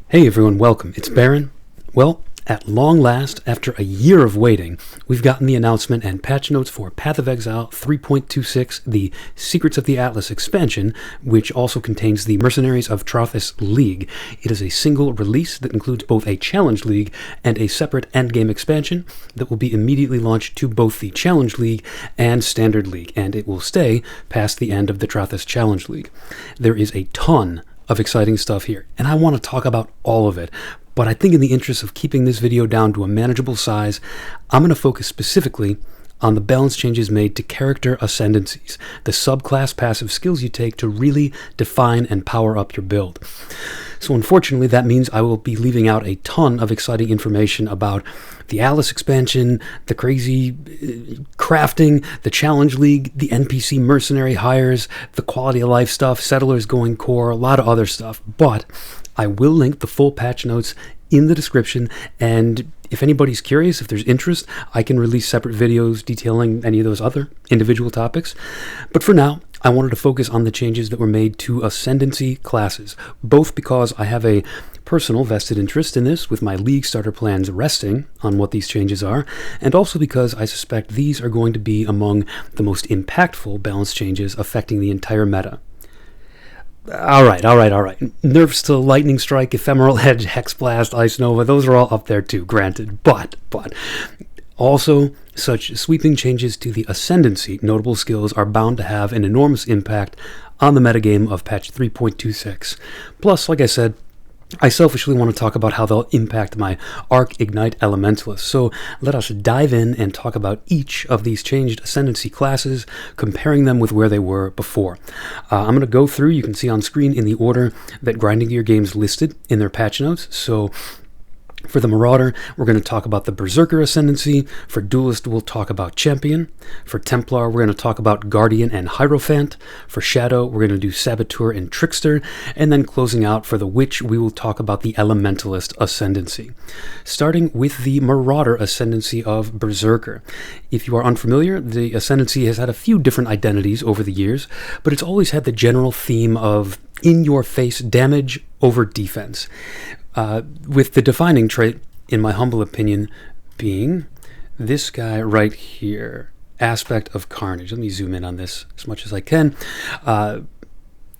Hey everyone, welcome. It's Baron. Well, at long last, after a year of waiting, we've gotten the announcement and patch notes for Path of Exile 3.26, the Secrets of the Atlas expansion, which also contains the Mercenaries of Trothis League. It is a single release that includes both a Challenge League and a separate endgame expansion that will be immediately launched to both the Challenge League and Standard League, and it will stay past the end of the Trothis Challenge League. There is a ton of exciting stuff here, and I want to talk about all of it. But I think in the interest of keeping this video down to a manageable size, I'm going to focus specifically on the balance changes made to character ascendancies, the subclass passive skills you take to really define and power up your build. So unfortunately, that means I will be leaving out a ton of exciting information about the Atlas expansion, the crazy crafting, the Challenge League, the NPC mercenary hires, the quality of life stuff, settlers going core, a lot of other stuff. But I will link the full patch notes in the description, and if anybody's curious, if there's interest, I can release separate videos detailing any of those other individual topics. But for now, I wanted to focus on the changes that were made to Ascendancy classes, both because I have a personal vested interest in this, with my League starter plans resting on what these changes are, and also because I suspect these are going to be among the most impactful balance changes affecting the entire meta. All right. Nerfs to Lightning Strike, Ephemeral Edge, Hex Blast, Ice Nova, those are all up there too, granted. But also, such sweeping changes to the Ascendancy notable skills are bound to have an enormous impact on the metagame of patch 3.26. Plus, like I said, I selfishly want to talk about how they'll impact my Arc Ignite Elementalist. So let us dive in and talk about each of these changed Ascendancy classes, comparing them with where they were before. I'm going to go through, you can see on screen in the order that Grinding Gear Games listed in their patch notes. So for the Marauder, we're going to talk about the Berserker Ascendancy. For Duelist, we'll talk about Champion. For Templar, we're going to talk about Guardian and Hierophant. For Shadow, we're going to do Saboteur and Trickster. And then closing out for the Witch, we will talk about the Elementalist Ascendancy. Starting with the Marauder Ascendancy of Berserker. If you are unfamiliar, the Ascendancy has had a few different identities over the years, but it's always had the general theme of in-your-face damage over defense. With the defining trait, in my humble opinion, being this guy right here, Aspect of Carnage. Let me zoom in on this as much as I can.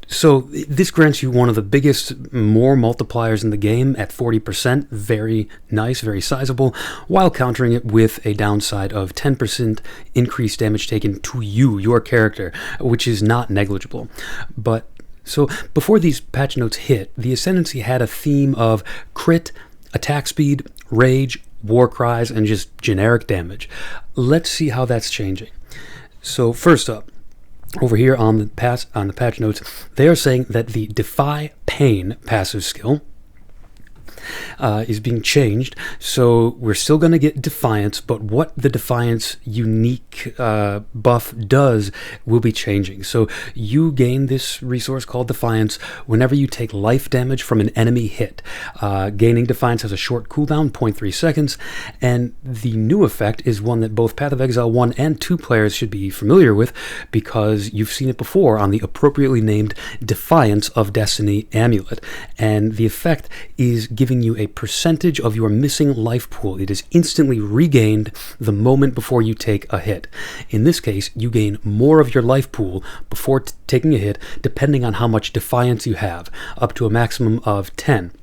So this grants you one of the biggest more multipliers in the game at 40%. Very nice, very sizable, while countering it with a downside of 10% increased damage taken to you, your character, which is not negligible. So before these patch notes hit, the Ascendancy had a theme of crit, attack speed, rage, war cries, and just generic damage. Let's see how that's changing. So first up, over here on the patch notes, they are saying that the Defy Pain passive skill is being changed. So we're still going to get Defiance, but what the Defiance unique buff does will be changing. So you gain this resource called Defiance whenever you take life damage from an enemy hit. Gaining Defiance has a short cooldown, 0.3 seconds, and the new effect is one that both Path of Exile 1 and 2 players should be familiar with, because you've seen it before on the appropriately named Defiance of Destiny amulet. And the effect is giving you a percentage of your missing life pool. It is instantly regained the moment before you take a hit. In this case, you gain more of your life pool before taking a hit, depending on how much Defiance you have, up to a maximum of 10.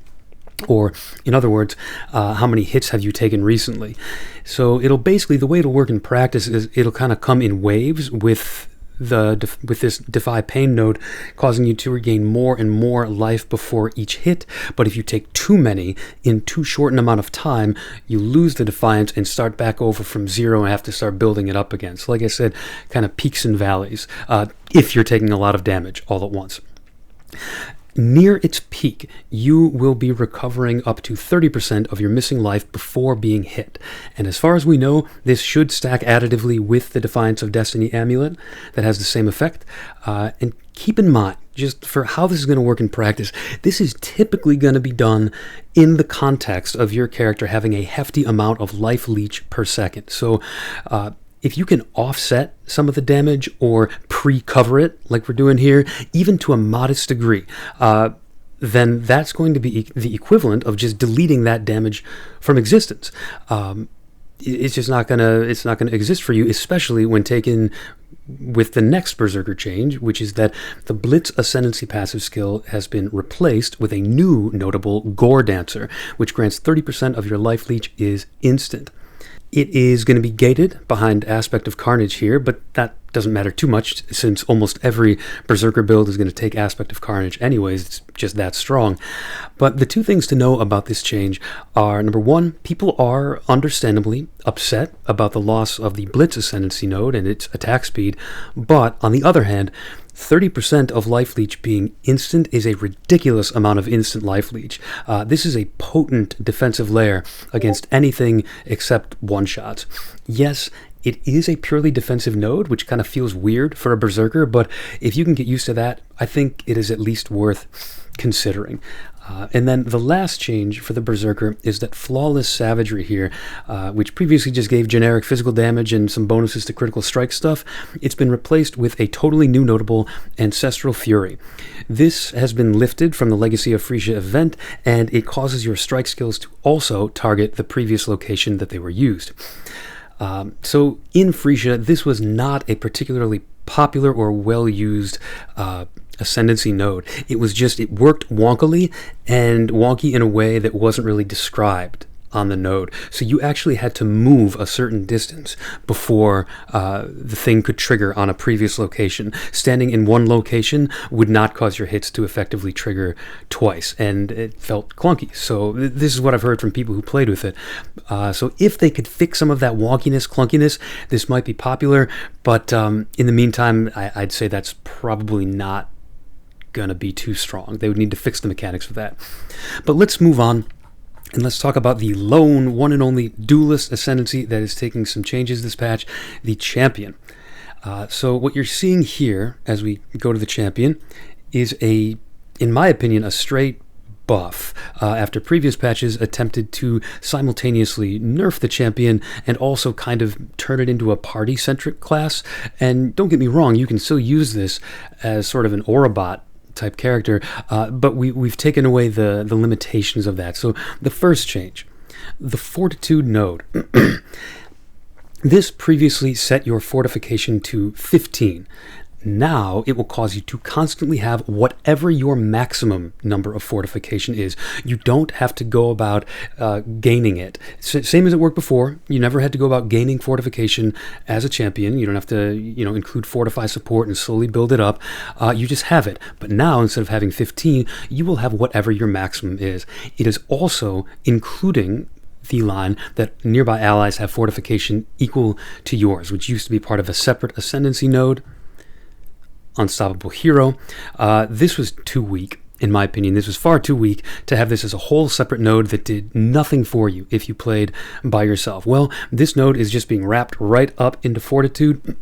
Or, in other words, how many hits have you taken recently? So it'll basically, the way it'll work in practice is it'll kind of come in waves with this Defy Pain node, causing you to regain more and more life before each hit. But if you take too many in too short an amount of time, you lose the Defiance and start back over from zero and have to start building it up again. So like I said, kind of peaks and valleys if you're taking a lot of damage all at once. Near its peak, you will be recovering up to 30% of your missing life before being hit. And as far as we know, this should stack additively with the Defiance of Destiny amulet that has the same effect. And keep in mind, just for how this is going to work in practice, this is typically going to be done in the context of your character having a hefty amount of life leech per second. So if you can offset some of the damage or pre-cover it, like we're doing here, even to a modest degree, then that's going to be the equivalent of just deleting that damage from existence. It's just not gonna exist for you, especially when taken with the next Berserker change, which is that the Blitz Ascendancy passive skill has been replaced with a new notable Gore Dancer, which grants 30% of your life leech is instant. It is going to be gated behind Aspect of Carnage here, but that doesn't matter too much since almost every Berserker build is going to take Aspect of Carnage anyways. It's just that strong. But the two things to know about this change are, number one, people are understandably upset about the loss of the Blitz Ascendancy node and its attack speed, but on the other hand, 30% of life leech being instant is a ridiculous amount of instant life leech. This is a potent defensive layer against anything except one-shots. Yes, it is a purely defensive node, which kind of feels weird for a Berserker, but if you can get used to that, I think it is at least worth considering. And then the last change for the Berserker is that Flawless Savagery here, which previously just gave generic physical damage and some bonuses to critical strike stuff, it's been replaced with a totally new notable Ancestral Fury. This has been lifted from the Legacy of Frisia event, and it causes your strike skills to also target the previous location that they were used. So in Frisia, this was not a particularly popular or well-used Ascendancy node. It worked wonkily, and wonky in a way that wasn't really described on the node. So you actually had to move a certain distance before the thing could trigger on a previous location. Standing in one location would not cause your hits to effectively trigger twice, and it felt clunky. So this is what I've heard from people who played with it. So if they could fix some of that wonkiness, clunkiness, this might be popular, but in the meantime, I'd say that's probably not gonna be too strong. They would need to fix the mechanics of that. But let's move on. And let's talk about the lone, one and only Duelist Ascendancy that is taking some changes this patch, the Champion. So what you're seeing here, as we go to the Champion, is in my opinion, a straight buff after previous patches attempted to simultaneously nerf the Champion and also kind of turn it into a party-centric class. And don't get me wrong, you can still use this as sort of an Orabot type character, but we've taken away the limitations of that. So the first change, the Fortitude node. This previously set your fortification to 15. Now it will cause you to constantly have whatever your maximum number of fortification is. You don't have to go about gaining it. Same as it worked before. You never had to go about gaining fortification as a champion. You don't have to, include fortify support and slowly build it up. You just have it. But now, instead of having 15, you will have whatever your maximum is. It is also including the line that nearby allies have fortification equal to yours, which used to be part of a separate Ascendancy node. Unstoppable Hero. This was too weak, in my opinion. This was far too weak to have this as a whole separate node that did nothing for you if you played by yourself. Well, this node is just being wrapped right up into Fortitude.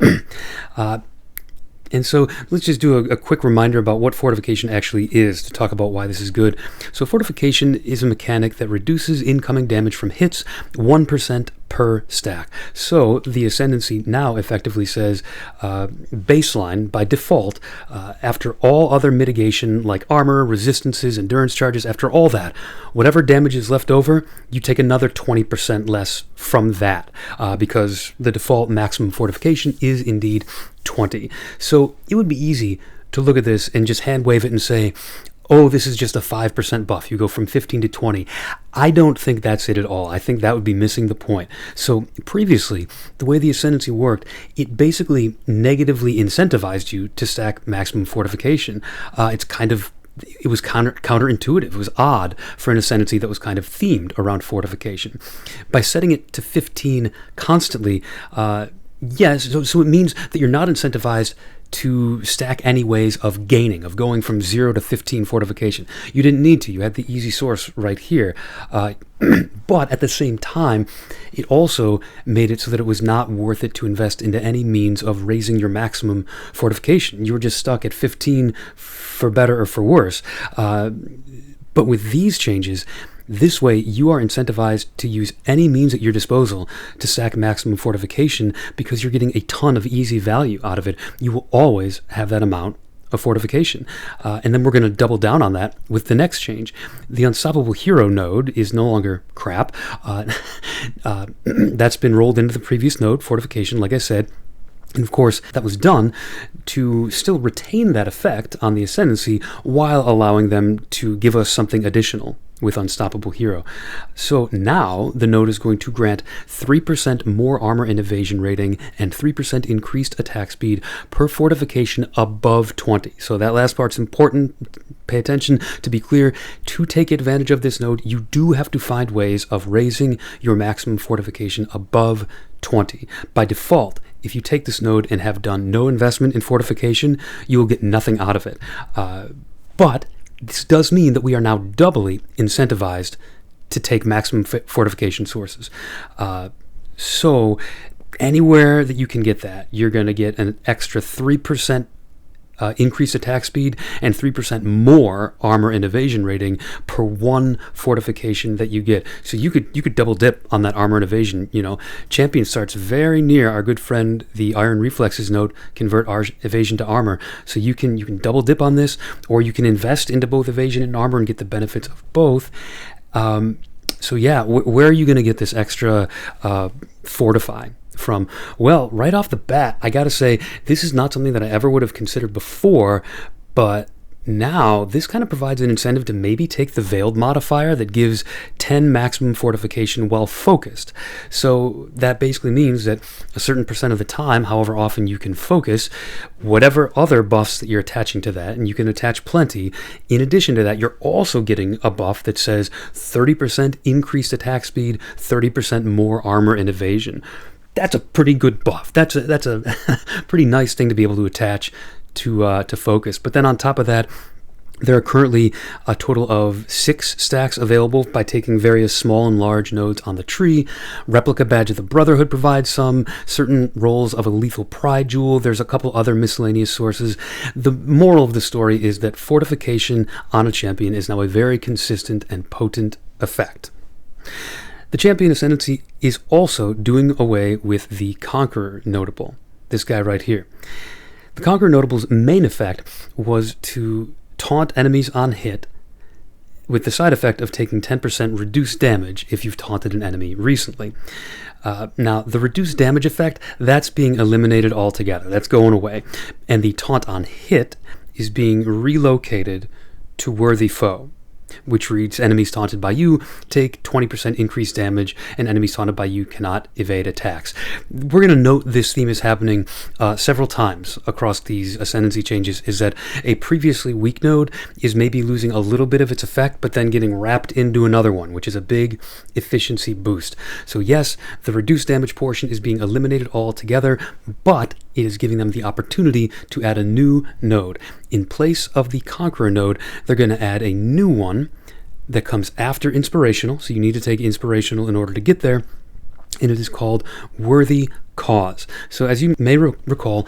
And so let's just do a quick reminder about what fortification actually is to talk about why this is good. So fortification is a mechanic that reduces incoming damage from hits 1% per stack. So the Ascendancy now effectively says baseline by default, after all other mitigation like armor, resistances, endurance charges, after all that, whatever damage is left over, you take another 20% less from that because the default maximum fortification is indeed 20. So it would be easy to look at this and just hand wave it and say, oh, this is just a 5% buff. You go from 15 to 20. I don't think that's it at all. I think that would be missing the point. So previously, the way the Ascendancy worked, it basically negatively incentivized you to stack maximum fortification. It was counterintuitive. It was odd for an Ascendancy that was kind of themed around fortification. By setting it to 15 constantly, yes, so it means that you're not incentivized to stack any ways of gaining, of going from 0 to 15 fortification. You didn't need to. You had the easy source right here. But at the same time, it also made it so that it was not worth it to invest into any means of raising your maximum fortification. You were just stuck at 15 for better or for worse. But with these changes, this way, you are incentivized to use any means at your disposal to stack maximum fortification because you're getting a ton of easy value out of it. You will always have that amount of fortification. And then we're going to double down on that with the next change. The Unstoppable Hero node is no longer crap. That's been rolled into the previous node, fortification, like I said. And of course, that was done to still retain that effect on the Ascendancy while allowing them to give us something additional with Unstoppable Hero. So now the node is going to grant 3% more armor and evasion rating and 3% increased attack speed per fortification above 20. So that last part's important. Pay attention. To be clear, to take advantage of this node, you do have to find ways of raising your maximum fortification above 20. By default, if you take this node and have done no investment in fortification, you will get nothing out of it. But this does mean that we are now doubly incentivized to take maximum fortification sources. So anywhere that you can get that, you're going to get an extra 3% increased attack speed and 3% more armor and evasion rating per one fortification that you get. So you could double dip on that armor and evasion. Champion starts very near our good friend the Iron Reflexes node, convert our evasion to armor. So you can double dip on this, or you can invest into both evasion and armor and get the benefits of both. So yeah, where are you going to get this extra fortify from? Well, right off the bat, I gotta say, this is not something that I ever would have considered before, but now this kind of provides an incentive to maybe take the Veiled modifier that gives 10 maximum fortification while focused. So that basically means that a certain percent of the time, however often you can focus, whatever other buffs that you're attaching to that, and you can attach plenty, in addition to that, you're also getting a buff that says 30% increased attack speed, 30% more armor and evasion. That's a pretty good buff. That's a pretty nice thing to be able to attach to focus. But then on top of that, there are currently a total of 6 stacks available by taking various small and large nodes on the tree. Replica Badge of the Brotherhood provides some, certain rolls of a Lethal Pride Jewel. There's a couple other miscellaneous sources. The moral of the story is that fortification on a champion is now a very consistent and potent effect. The Champion Ascendancy is also doing away with the Conqueror Notable, this guy right here. The Conqueror Notable's main effect was to taunt enemies on hit with the side effect of taking 10% reduced damage if you've taunted an enemy recently. Now, the reduced damage effect, that's being eliminated altogether. That's going away. And the taunt on hit is being relocated to Worthy Foe, which reads, enemies taunted by you take 20% increased damage, and enemies taunted by you cannot evade attacks. We're going to note this theme is happening several times across these Ascendancy changes, is that a previously weak node is maybe losing a little bit of its effect, but then getting wrapped into another one, which is a big efficiency boost. So yes, the reduced damage portion is being eliminated altogether, but it is giving them the opportunity to add a new node. In place of the Conqueror node, they're going to add a new one that comes after Inspirational, so you need to take Inspirational in order to get there, and it is called Worthy Cause. So as you may recall,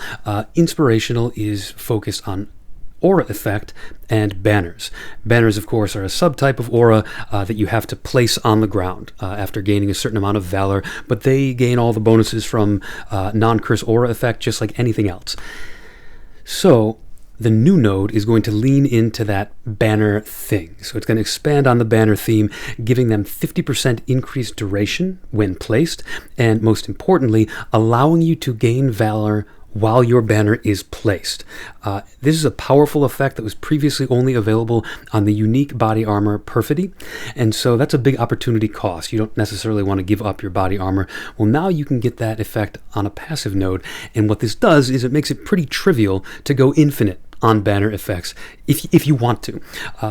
Inspirational is focused on aura effect and banners. Banners, of course, are a subtype of aura that you have to place on the ground after gaining a certain amount of valor, but they gain all the bonuses from non-curse aura effect just like anything else. So the new node is going to lean into that banner thing. So it's going to expand on the banner theme, giving them 50% increased duration when placed, and most importantly, allowing you to gain valor while your banner is placed. This is a powerful effect that was previously only available on the unique body armor Perfidy, and so that's a big opportunity cost. You don't necessarily want to give up your body armor. Well, now you can get that effect on a passive node, and what this does is it makes it pretty trivial to go infinite on banner effects if you want to.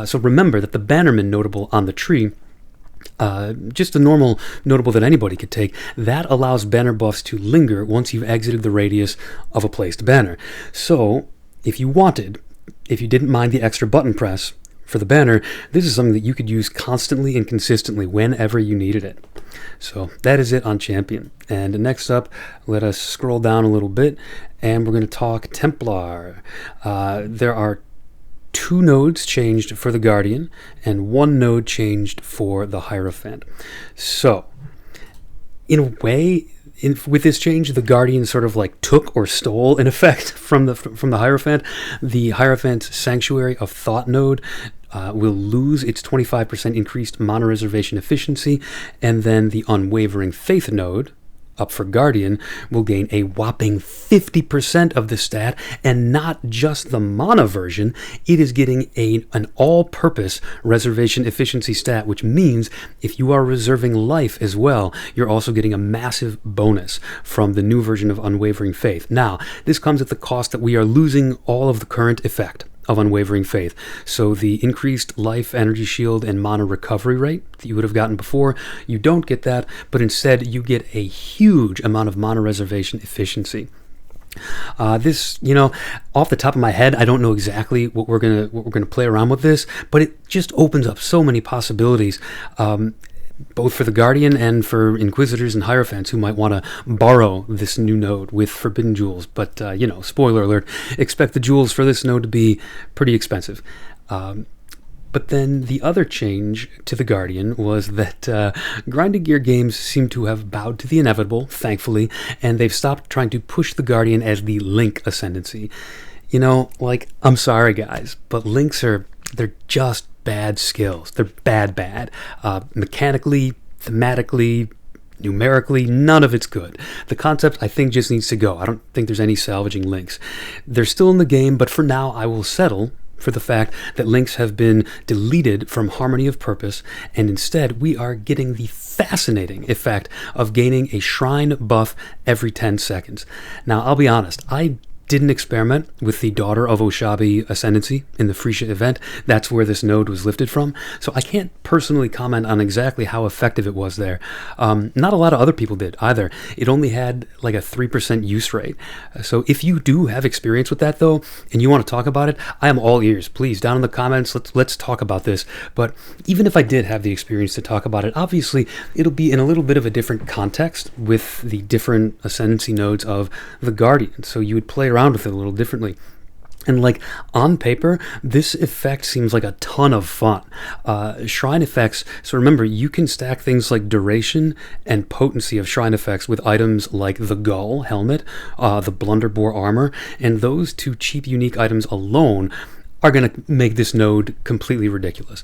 So remember that the Bannerman notable on the tree, just a normal notable that anybody could take, that allows banner buffs to linger once you've exited the radius of a placed banner. So if you didn't mind the extra button press for the banner, this is something that you could use constantly and consistently whenever you needed it. So that is it on Champion. And next up, let us scroll down a little bit, and we're going to talk Templar. There are 2 nodes changed for the Guardian, and 1 node changed for the Hierophant. So, in a way, with this change, the Guardian sort of like took or stole an effect from the Hierophant. The Hierophant's Sanctuary of Thought node will lose its 25% increased mana reservation efficiency, and then the Unwavering Faith node, up for Guardian, will gain a whopping 50% of the stat, and not just the mana version. It is getting an all-purpose reservation efficiency stat, which means if you are reserving life as well, you're also getting a massive bonus from the new version of Unwavering Faith. Now, this comes at the cost that we are losing all of the current effect of Unwavering Faith. So the increased life, energy shield, and mana recovery rate that you would have gotten before, you don't get that, but instead you get a huge amount of mana reservation efficiency. This, off the top of my head, I don't know exactly what we're gonna play around with this, but it just opens up so many possibilities. Both for the Guardian and for Inquisitors and Hierophants who might want to borrow this new node with forbidden jewels. But, spoiler alert, expect the jewels for this node to be pretty expensive. But then the other change to the Guardian was that grinding gear games seem to have bowed to the inevitable, thankfully, and they've stopped trying to push the Guardian as the Link Ascendancy. I'm sorry, guys, but Links they're just bad skills. They're bad. Mechanically, thematically, numerically, none of it's good. The concept, I think, just needs to go. I don't think there's any salvaging Links. They're still in the game, but for now, I will settle for the fact that Links have been deleted from Harmony of Purpose, and instead we are getting the fascinating effect of gaining a shrine buff every 10 seconds. Now, I'll be honest, I didn't experiment with the Daughter of Oshabi Ascendancy in the Freesia event. That's where this node was lifted from, so I can't personally comment on exactly how effective it was there. Not a lot of other people did either. It only had like a 3% use rate. So if you do have experience with that though, and you want to talk about it, I am all ears. Please, down in the comments, let's talk about this. But even if I did have the experience to talk about it, obviously it'll be in a little bit of a different context with the different Ascendancy nodes of the Guardian, so you would play around with it a little differently. And on paper, this effect seems like a ton of fun. Shrine effects, so remember, you can stack things like duration and potency of shrine effects with items like the Gull helmet, the Blunderbore armor, and those two cheap unique items alone are going to make this node completely ridiculous.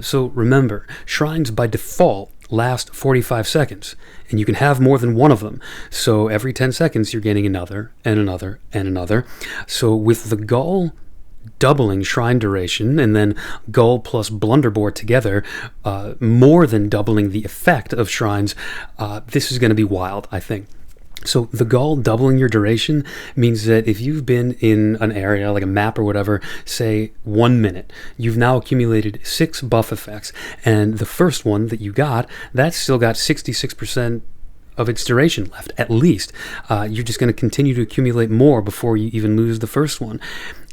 So remember, shrines by default last 45 seconds, and you can have more than one of them. So every 10 seconds, you're gaining another, and another, and another. So with the Gull doubling shrine duration, and then Gull plus Blunderbore together, more than doubling the effect of shrines, this is going to be wild, I think. So the Gull doubling your duration means that if you've been in an area, like a map or whatever, say 1 minute, you've now accumulated 6 buff effects, and the first one that you got, that's still got 66% of its duration left, at least. You're just going to continue to accumulate more before you even lose the first one.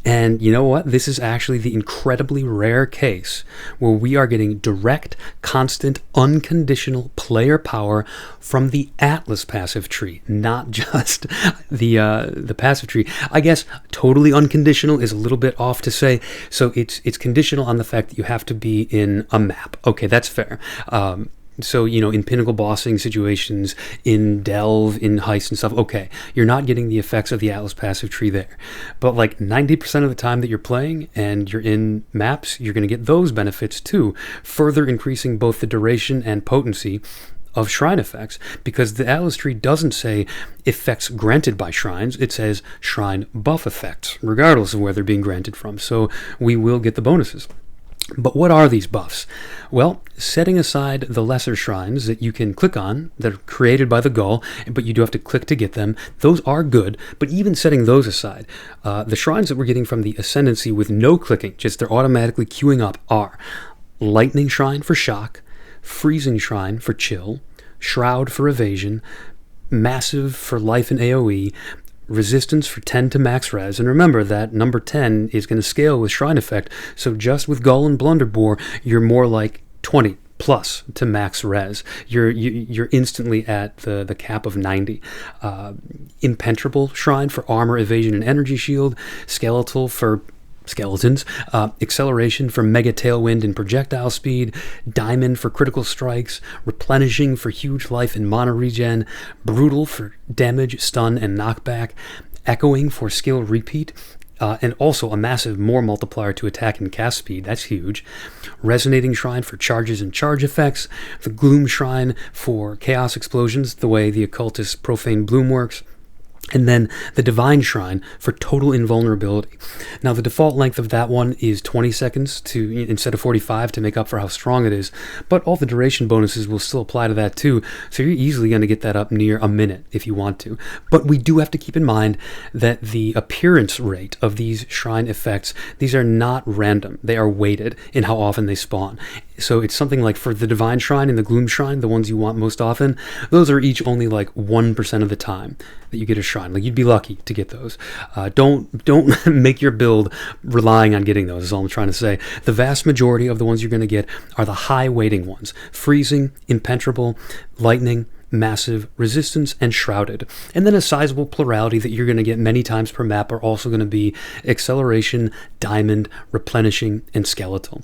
And you know what? This is actually the incredibly rare case where we are getting direct, constant, unconditional player power from the Atlas passive tree, not just the passive tree. I guess totally unconditional is a little bit off to say. So it's conditional on the fact that you have to be in a map. Okay, that's fair. So, in pinnacle bossing situations, in delve, in heist and stuff, okay, you're not getting the effects of the Atlas passive tree there. But 90% of the time that you're playing and you're in maps, you're going to get those benefits too, further increasing both the duration and potency of shrine effects, because the Atlas tree doesn't say effects granted by shrines, it says shrine buff effects, regardless of where they're being granted from. So we will get the bonuses. But what are these buffs? Well, setting aside the lesser shrines that you can click on, that are created by the Gull, but you do have to click to get them, those are good, but even setting those aside, the shrines that we're getting from the Ascendancy with no clicking, just they're automatically queuing up, are Lightning Shrine for shock, Freezing Shrine for chill, Shroud for evasion, Massive for life and AoE, Resistance for 10 to max res, and remember that number 10 is going to scale with shrine effect, so just with Gull and Blunderbore, you're more like 20 plus to max res. You're instantly at the cap of 90. Impenetrable Shrine for armor, evasion, and energy shield, Skeletal for skeletons, acceleration for mega tailwind and projectile speed, diamond for critical strikes, replenishing for huge life and mana regen, brutal for damage, stun, and knockback, echoing for skill repeat, and also a massive more multiplier to attack and cast speed. That's huge. Resonating Shrine for charges and charge effects. The Gloom Shrine for chaos explosions, the way the occultist Profane Bloom works. And then the Divine Shrine for total invulnerability. Now, the default length of that one is 20 seconds instead of 45 to make up for how strong it is, but all the duration bonuses will still apply to that too, so you're easily going to get that up near a minute if you want to. But we do have to keep in mind that the appearance rate of these shrine effects, these are not random. They are weighted in how often they spawn. So it's something like for the Divine Shrine and the Gloom Shrine, the ones you want most often, those are each only like 1% of the time that you get a shrine. Like, you'd be lucky to get those. Don't make your build relying on getting those, is all I'm trying to say. The vast majority of the ones you're going to get are the high weighting ones. Freezing, Impenetrable, Lightning, Massive, Resistance, and Shrouded. And then a sizable plurality that you're going to get many times per map are also going to be Acceleration, Diamond, Replenishing, and Skeletal.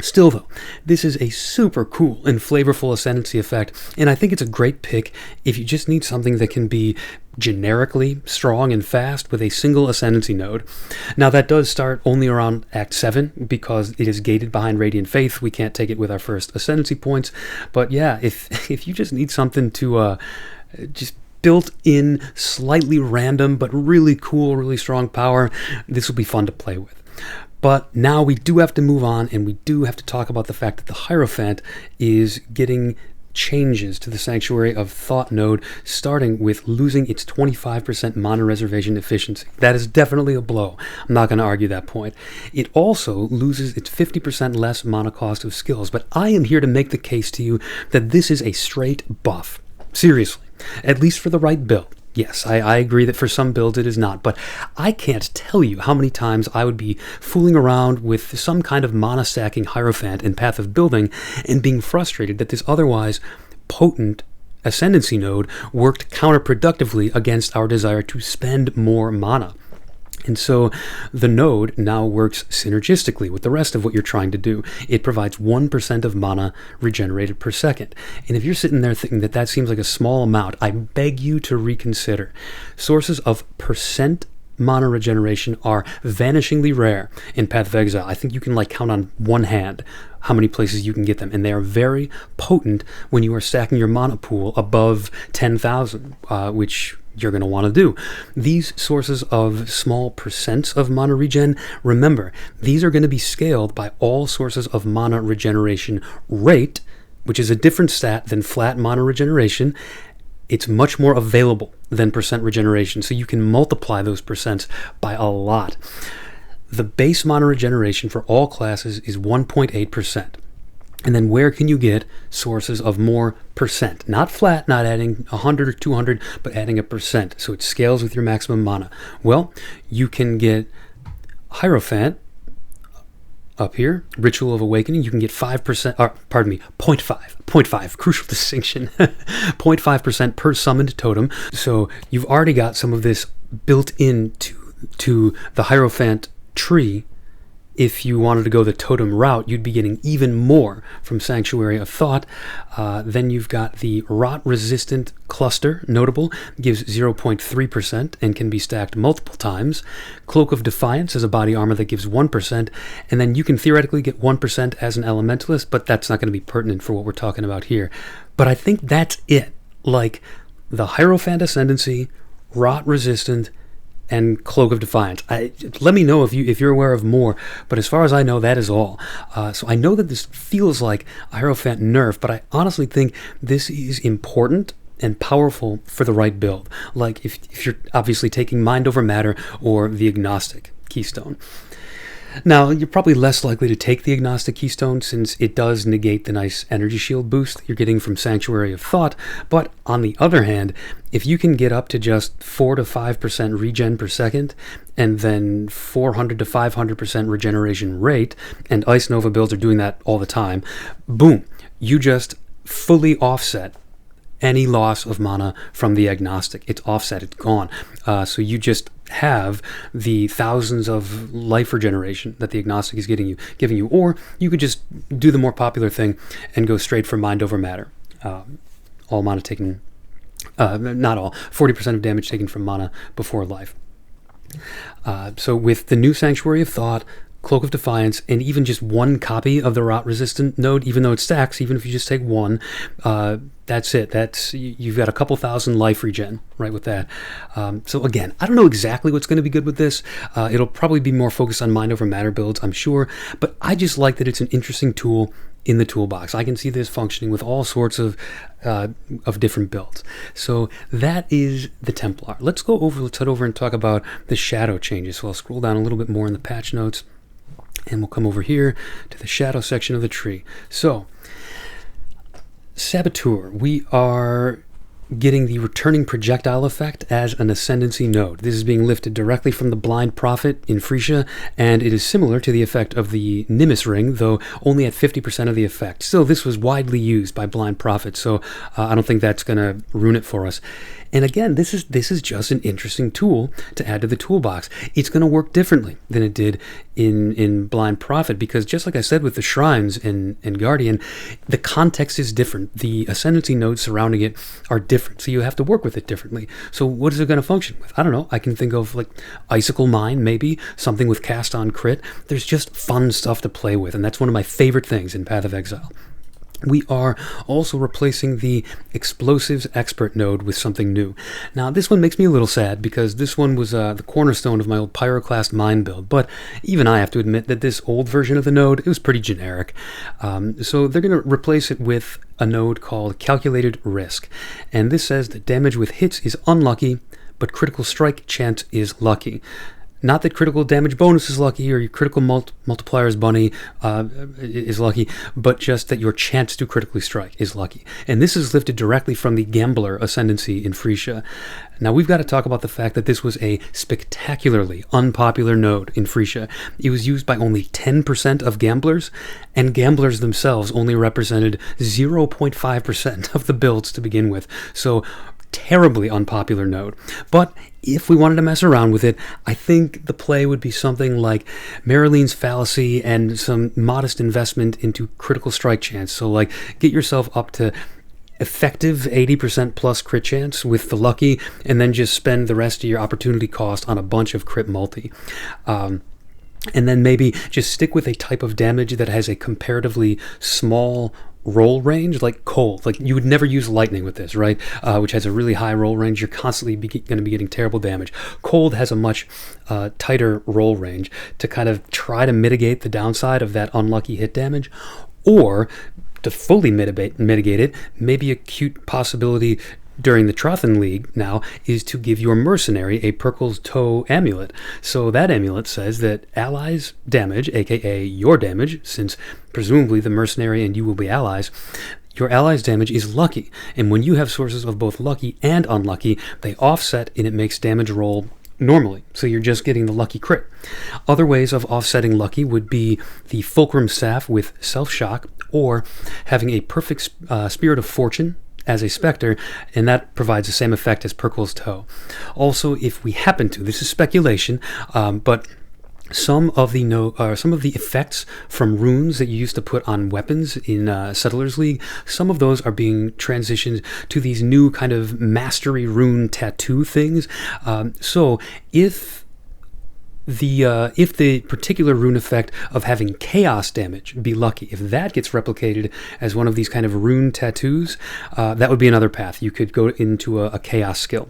Still though, this is a super cool and flavorful Ascendancy effect, and I think it's a great pick if you just need something that can be generically strong and fast with a single Ascendancy node. Now, that does start only around Act 7 because it is gated behind Radiant Faith. We can't take it with our first Ascendancy points, but yeah, if you just need something to just built in, slightly random, but really cool, really strong power, this will be fun to play with. But now we do have to move on, and we do have to talk about the fact that the Hierophant is getting changes to the Sanctuary of Thought node, starting with losing its 25% mana reservation efficiency. That is definitely a blow. I'm not going to argue that point. It also loses its 50% less mana cost of skills, but I am here to make the case to you that this is a straight buff. Seriously. At least for the right build. Yes, I agree that for some builds it is not, but I can't tell you how many times I would be fooling around with some kind of mana stacking Hierophant in Path of Building and being frustrated that this otherwise potent Ascendancy node worked counterproductively against our desire to spend more mana. And so the node now works synergistically with the rest of what you're trying to do. It provides 1% of mana regenerated per second. And if you're sitting there thinking that that seems like a small amount, I beg you to reconsider. Sources of percent mana regeneration are vanishingly rare in Path of Exile. I think you can count on one hand how many places you can get them, and they are very potent when you are stacking your mana pool above 10,000, which you're going to want to do. These sources of small percents of mana regen, remember, these are going to be scaled by all sources of mana regeneration rate, which is a different stat than flat mana regeneration. It's much more available than percent regeneration, so you can multiply those percents by a lot. The base mana regeneration for all classes is 1.8%. And then where can you get sources of more percent? Not flat, not adding 100 or 200, but adding a percent, so it scales with your maximum mana. Well, you can get Hierophant up here, Ritual of Awakening. You can get 5%, or pardon me, 0.5, crucial distinction, 0.5% per summoned totem. So you've already got some of this built into the Hierophant tree. If you wanted to go the totem route, you'd be getting even more from Sanctuary of Thought. Then you've got the Rot-resistant cluster, notable, gives 0.3% and can be stacked multiple times. Cloak of Defiance is a body armor that gives 1%, and then you can theoretically get 1% as an Elementalist, but that's not going to be pertinent for what we're talking about here. But I think that's it. The Hierophant Ascendancy, Rot-resistant, and Cloak of Defiance. Let me know if you're aware of more, but as far as I know, that is all. So I know that this feels like a Hierophant nerf, but I honestly think this is important and powerful for the right build. If you're obviously taking Mind over Matter or the Agnostic Keystone. Now, you're probably less likely to take the Agnostic Keystone since it does negate the nice energy shield boost you're getting from Sanctuary of Thought, but on the other hand, if you can get up to just 4 to 5% regen per second, and then 400 to 500% regeneration rate, and Ice Nova builds are doing that all the time, boom, you just fully offset any loss of mana from the agnostic. It's offset, it's gone. So you just have the thousands of life regeneration that the agnostic is giving you, or you could just do the more popular thing and go straight for mind over matter. All mana taken, not all, 40% of damage taken from mana before life. So with the new Sanctuary of Thought, Cloak of Defiance, and even just one copy of the Rot Resistant node, even though it stacks, even if you just take one, that's it. You've got a couple thousand life regen, right, with that. So again, I don't know exactly what's going to be good with this. It'll probably be more focused on mind over matter builds, I'm sure, but I just like that it's an interesting tool in the toolbox. I can see this functioning with all sorts of different builds. So that is the Templar. Let's head over and talk about the shadow changes. So I'll scroll down a little bit more in the patch notes, and we'll come over here to the shadow section of the tree. So, Saboteur, we are getting the returning projectile effect as an Ascendancy node. This is being lifted directly from the Blind Prophet in Frisia, and it is similar to the effect of the Nimbus Ring, though only at 50% of the effect. Still, this was widely used by Blind Prophet, so I don't think that's going to ruin it for us. And again, this is just an interesting tool to add to the toolbox. It's going to work differently than it did in Blind Prophet, because just like I said with the Shrines in Guardian, the context is different. The Ascendancy nodes surrounding it are different, so you have to work with it differently. So what is it going to function with? I don't know. I can think of like Icicle Mine, maybe, something with cast on crit. There's just fun stuff to play with, and that's one of my favorite things in Path of Exile. We are also replacing the Explosives Expert node with something new. Now, this one makes me a little sad because this one was the cornerstone of my old Pyroclast Mine build, but even I have to admit that this old version of the node, it was pretty generic. So they're going to replace it with a node called Calculated Risk, and this says that damage with hits is unlucky, but critical strike chance is lucky. Not that critical damage bonus is lucky or your critical multiplier's bunny is lucky, but just that your chance to critically strike is lucky. And this is lifted directly from the Gambler Ascendancy in Frisia. Now we've got to talk about the fact that this was a spectacularly unpopular node in Frisia. It was used by only 10% of gamblers, and gamblers themselves only represented 0.5% of the builds to begin with. So terribly unpopular node. But if we wanted to mess around with it, I think the play would be something like Maralene's Fallacy and some modest investment into critical strike chance. So like get yourself up to effective 80% plus crit chance with the lucky, and then just spend the rest of your opportunity cost on a bunch of crit multi. And then maybe just stick with a type of damage that has a comparatively small roll range, like cold. Like you would never use lightning with this, right? Which has a really high roll range. You're constantly going to be getting terrible damage. Cold has a much tighter roll range to kind of try to mitigate the downside of that unlucky hit damage, or to fully mitigate it. Maybe a cute possibility during the Trothan League now is to give your mercenary a Perkle's Toe amulet. So that amulet says that allies' damage, aka your damage, since presumably the mercenary and you will be allies, your allies' damage is lucky. And when you have sources of both lucky and unlucky, they offset and it makes damage roll normally. So you're just getting the lucky crit. Other ways of offsetting lucky would be the Fulcrum Staff with Self-Shock, or having a perfect Spirit of Fortune as a Spectre, and that provides the same effect as Perkle's Toe. Also, if we happen to, this is speculation, but some of the effects from runes that you used to put on weapons in Settlers League, some of those are being transitioned to these new kind of mastery rune tattoo things. So if the particular rune effect of having chaos damage be lucky, if that gets replicated as one of these kind of rune tattoos, that would be another path. You could go into a chaos skill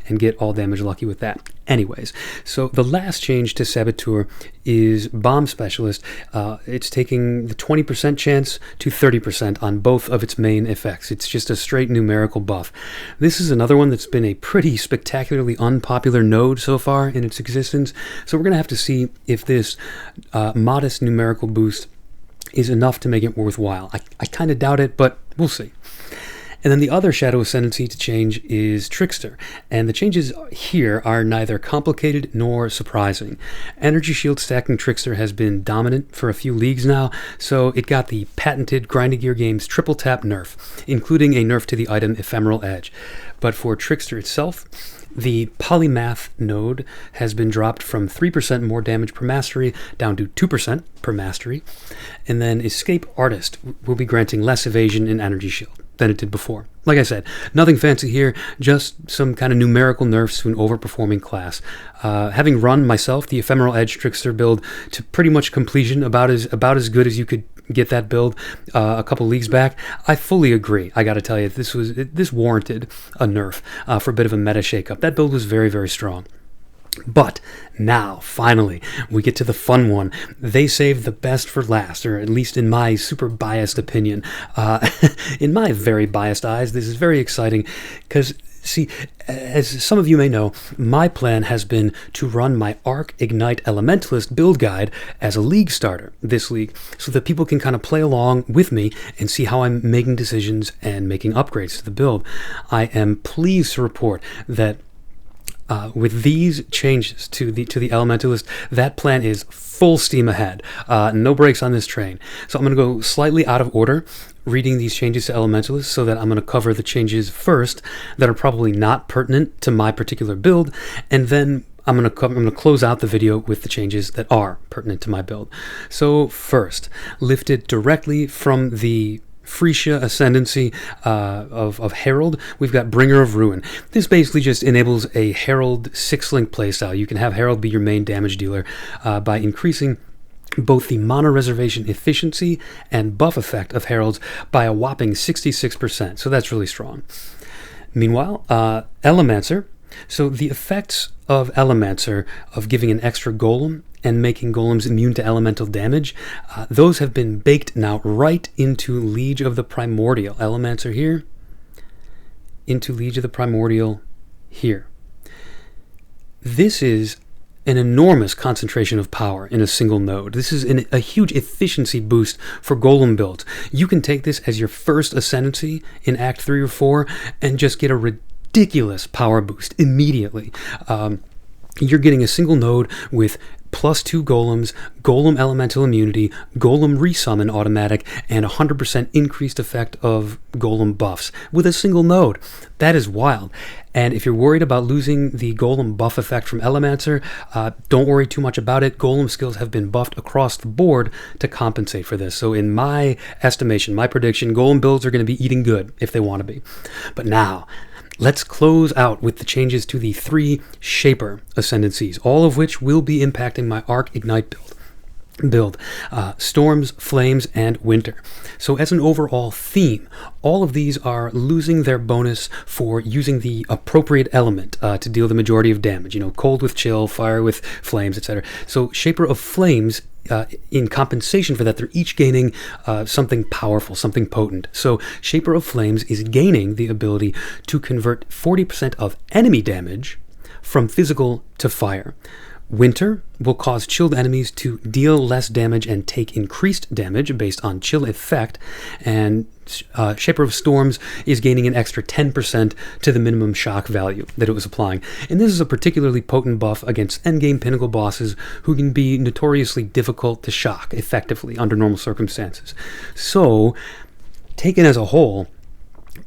and get all damage lucky with that. Anyways, so the last change to Saboteur is Bomb Specialist. It's taking the 20% chance to 30% on both of its main effects. It's just a straight numerical buff. This is another one that's been a pretty spectacularly unpopular node so far in its existence, so we're going to have to see if this modest numerical boost is enough to make it worthwhile. I kind of doubt it, but we'll see. And then the other Shadow Ascendancy to change is Trickster. And the changes here are neither complicated nor surprising. Energy Shield stacking Trickster has been dominant for a few leagues now, so it got the patented Grinding Gear Games triple tap nerf, including a nerf to the item Ephemeral Edge. But for Trickster itself, the Polymath node has been dropped from 3% more damage per mastery down to 2% per mastery. And then Escape Artist will be granting less evasion in Energy Shield than it did before. Like I said, nothing fancy here, just some kind of numerical nerfs to an overperforming class. Having run myself the Ephemeral Edge Trickster build to pretty much completion, about as good as you could get that build a couple leagues back, I fully agree. I gotta tell you, this warranted a nerf for a bit of a meta shakeup. That build was very, very strong. But now, finally, we get to the fun one. They saved the best for last, or at least in my super biased opinion. In my very biased eyes, this is very exciting because, see, as some of you may know, my plan has been to run my Arc Ignite Elementalist build guide as a league starter this league, so that people can kind of play along with me and see how I'm making decisions and making upgrades to the build. I am pleased to report that with these changes to the Elementalist, that plan is full steam ahead. No brakes on this train. So I'm going to go slightly out of order reading these changes to Elementalist, so that I'm going to cover the changes first that are probably not pertinent to my particular build, and then I'm going to close out the video with the changes that are pertinent to my build. So first, lifted directly from the Freesia Ascendancy of Herald, we've got Bringer of Ruin. This basically just enables a Herald 6-link playstyle. You can have Herald be your main damage dealer by increasing both the mana reservation efficiency and buff effect of Heralds by a whopping 66%, so that's really strong. Meanwhile, Elemancer. So the effects of Elemancer of giving an extra golem and making golems immune to elemental damage, those have been baked now right into Liege of the Primordial. Elemancer here, into Liege of the Primordial here. This is an enormous concentration of power in a single node. This is a huge efficiency boost for golem builds. You can take this as your first Ascendancy in Act 3 or 4 and just get a ridiculous power boost immediately. You're getting a single node with +2 golems, golem elemental immunity, golem resummon automatic, and 100% increased effect of golem buffs with a single node. That is wild. And if you're worried about losing the golem buff effect from Elemancer, don't worry too much about it. Golem skills have been buffed across the board to compensate for this. So in my estimation, my prediction, golem builds are going to be eating good if they want to be. But now, let's close out with the changes to the 3 Shaper Ascendancies, all of which will be impacting my Arc Ignite build. Storms, Flames, and Winter. So as an overall theme, all of these are losing their bonus for using the appropriate element to deal the majority of damage. You know, Cold with Chill, Fire with Flames, etc. So Shaper of Flames, in compensation for that, they're each gaining something powerful, something potent. So Shaper of Flames is gaining the ability to convert 40% of enemy damage from physical to fire. Winter will cause chilled enemies to deal less damage and take increased damage based on chill effect, and Shaper of Storms is gaining an extra 10% to the minimum shock value that it was applying. And this is a particularly potent buff against endgame pinnacle bosses who can be notoriously difficult to shock effectively under normal circumstances. So, taken as a whole,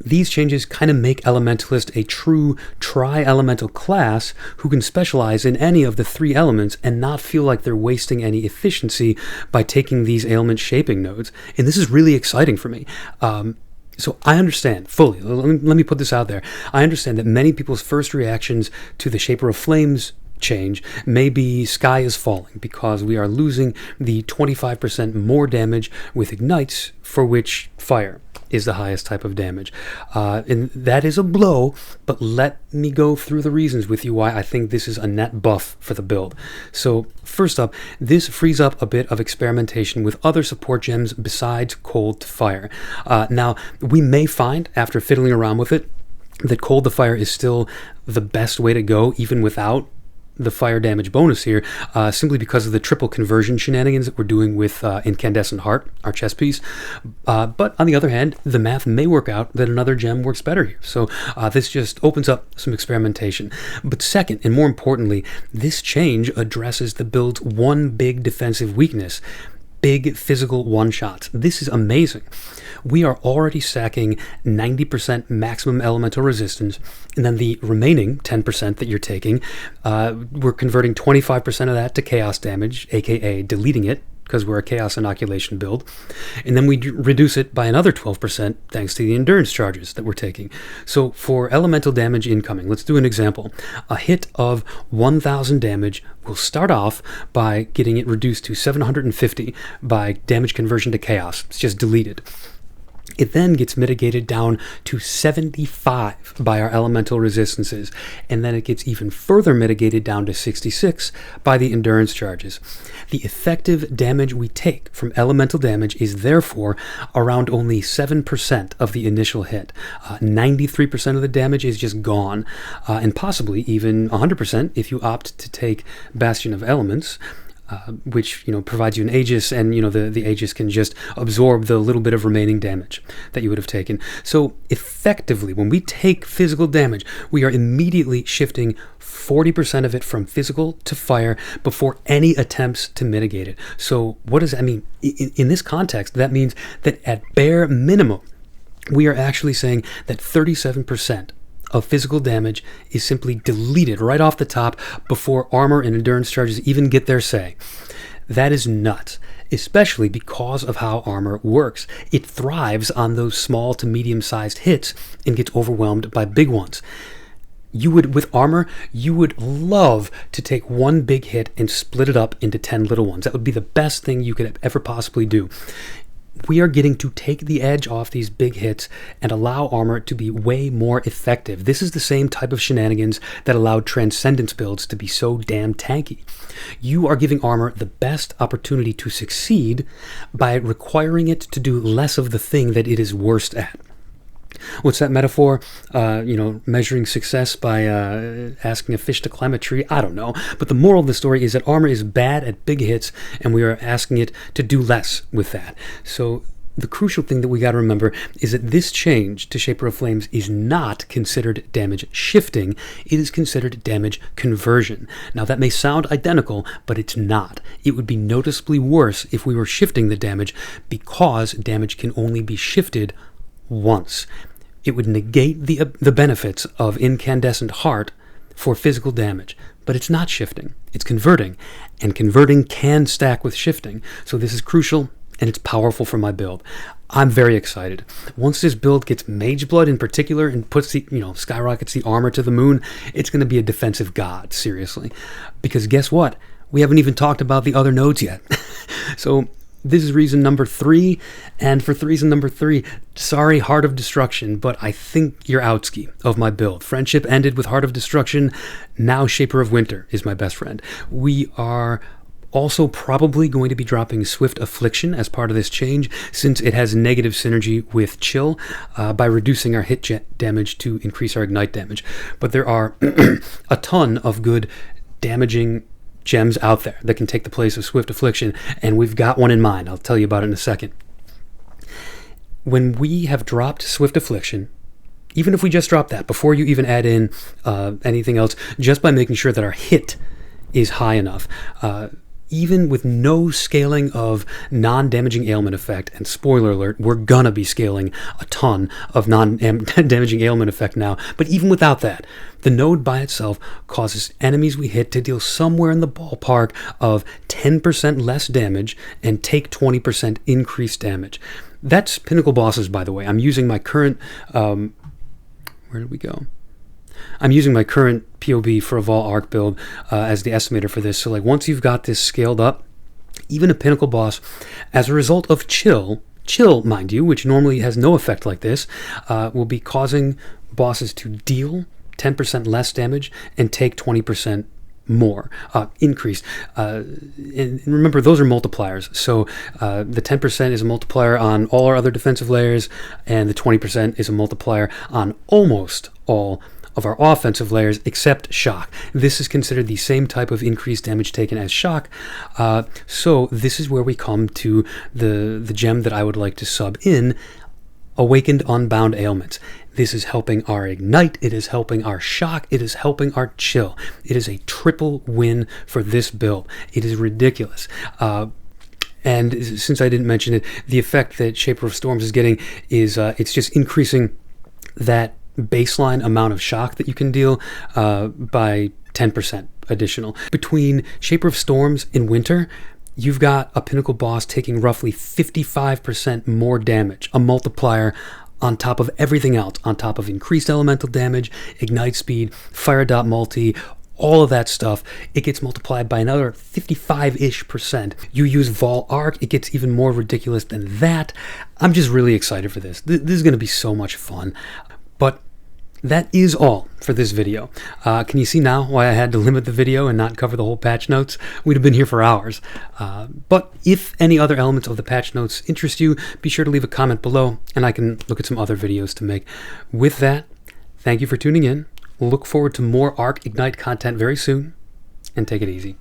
these changes kind of make Elementalist a true tri-elemental class who can specialize in any of the 3 elements and not feel like they're wasting any efficiency by taking these ailment shaping nodes. And this is really exciting for me. So I understand fully, let me put this out there, I understand that many people's first reactions to the Shaper of Flames change may be sky is falling because we are losing the 25% more damage with ignites, for which fire is the highest type of damage. And that is a blow, but let me go through the reasons with you why I think this is a net buff for the build. So first up, this frees up a bit of experimentation with other support gems besides Cold to Fire. Now, we may find, after fiddling around with it, that Cold to Fire is still the best way to go, even without the fire damage bonus here, simply because of the triple conversion shenanigans that we're doing with Incandescent Heart, our chess piece. But on the other hand, the math may work out that another gem works better here. So this just opens up some experimentation. But second, and more importantly, this change addresses the build's one big defensive weakness: big physical one-shots. This is amazing. We are already stacking 90% maximum elemental resistance, and then the remaining 10% that you're taking, we're converting 25% of that to chaos damage, aka deleting it, because we're a chaos inoculation build, and then we reduce it by another 12% thanks to the endurance charges that we're taking. So for elemental damage incoming, let's do an example. A hit of 1000 damage will start off by getting it reduced to 750 by damage conversion to chaos. It's just deleted. It then gets mitigated down to 75 by our elemental resistances, and then it gets even further mitigated down to 66 by the endurance charges. The effective damage we take from elemental damage is therefore around only 7% of the initial hit. 93% of the damage is just gone, and possibly even 100% if you opt to take Bastion of Elements, which provides you an Aegis, and the Aegis can just absorb the little bit of remaining damage that you would have taken. So effectively, when we take physical damage, we are immediately shifting 40% of it from physical to fire before any attempts to mitigate it. So what does that mean? In this context, that means that at bare minimum, we are actually saying that 37% of physical damage is simply deleted right off the top before armor and endurance charges even get their say. That is nuts, especially because of how armor works. It thrives on those small to medium-sized hits and gets overwhelmed by big ones. With armor, you would love to take one big hit and split it up into 10 little ones. That would be the best thing you could ever possibly do. We are getting to take the edge off these big hits and allow armor to be way more effective. This is the same type of shenanigans that allowed Transcendence builds to be so damn tanky. You are giving armor the best opportunity to succeed by requiring it to do less of the thing that it is worst at. What's that metaphor? Measuring success by asking a fish to climb a tree? I don't know. But the moral of the story is that armor is bad at big hits, and we are asking it to do less with that. So the crucial thing that we got to remember is that this change to Shaper of Flames is not considered damage shifting. It is considered damage conversion. Now, that may sound identical, but it's not. It would be noticeably worse if we were shifting the damage, because damage can only be shifted once. It would negate the benefits of Incandescent Heart for physical damage, but it's not shifting. It's converting, and converting can stack with shifting. So this is crucial, and it's powerful for my build. I'm very excited. Once this build gets Mage Blood in particular and puts skyrockets the armor to the moon, it's going to be a defensive god, seriously. Because guess what? We haven't even talked about the other nodes yet. So this is reason number 3, and for reason number 3, sorry, Heart of Destruction, but I think you're outski of my build. Friendship ended with Heart of Destruction, now Shaper of Winter is my best friend. We are also probably going to be dropping Swift Affliction as part of this change, since it has negative synergy with Chill by reducing our hit damage to increase our ignite damage. But there are a ton of good damaging gems out there that can take the place of Swift Affliction, and we've got one in mind. I'll tell you about it in a second. When we have dropped Swift Affliction, even if we just drop that before you even add in anything else, just by making sure that our hit is high enough, even with no scaling of non-damaging ailment effect, and spoiler alert, we're gonna be scaling a ton of non-damaging ailment effect now, but even without that, the node by itself causes enemies we hit to deal somewhere in the ballpark of 10% less damage and take 20% increased damage. That's Pinnacle bosses, by the way. I'm using my current... where did we go? I'm using my current POB for a Vol Arc build as the estimator for this. So once you've got this scaled up, even a Pinnacle boss, as a result of Chill, mind you, which normally has no effect like this, will be causing bosses to deal 10% less damage and take 20% more increase. And remember, those are multipliers. So the 10% is a multiplier on all our other defensive layers, and the 20% is a multiplier on almost all of our offensive layers, except shock. This is considered the same type of increased damage taken as shock. So this is where we come to the gem that I would like to sub in, Awakened Unbound Ailments. This is helping our ignite, it is helping our shock, it is helping our chill. It is a triple win for this build. It is ridiculous. And since I didn't mention it, the effect that Shaper of Storms is getting is it's just increasing that baseline amount of shock that you can deal by 10% additional. Between Shaper of Storms in winter, you've got a pinnacle boss taking roughly 55% more damage, a multiplier on top of everything else, on top of increased elemental damage, ignite speed, fire dot multi, all of that stuff. It gets multiplied by another 55-ish%. You use Vol Arc, it gets even more ridiculous than that. I'm just really excited for this. This is going to be so much fun. But that is all for this video. Can you see now why I had to limit the video and not cover the whole patch notes? We'd have been here for hours. But if any other elements of the patch notes interest you, be sure to leave a comment below and I can look at some other videos to make. With that, thank you for tuning in. We'll look forward to more Arc Ignite content very soon, and take it easy.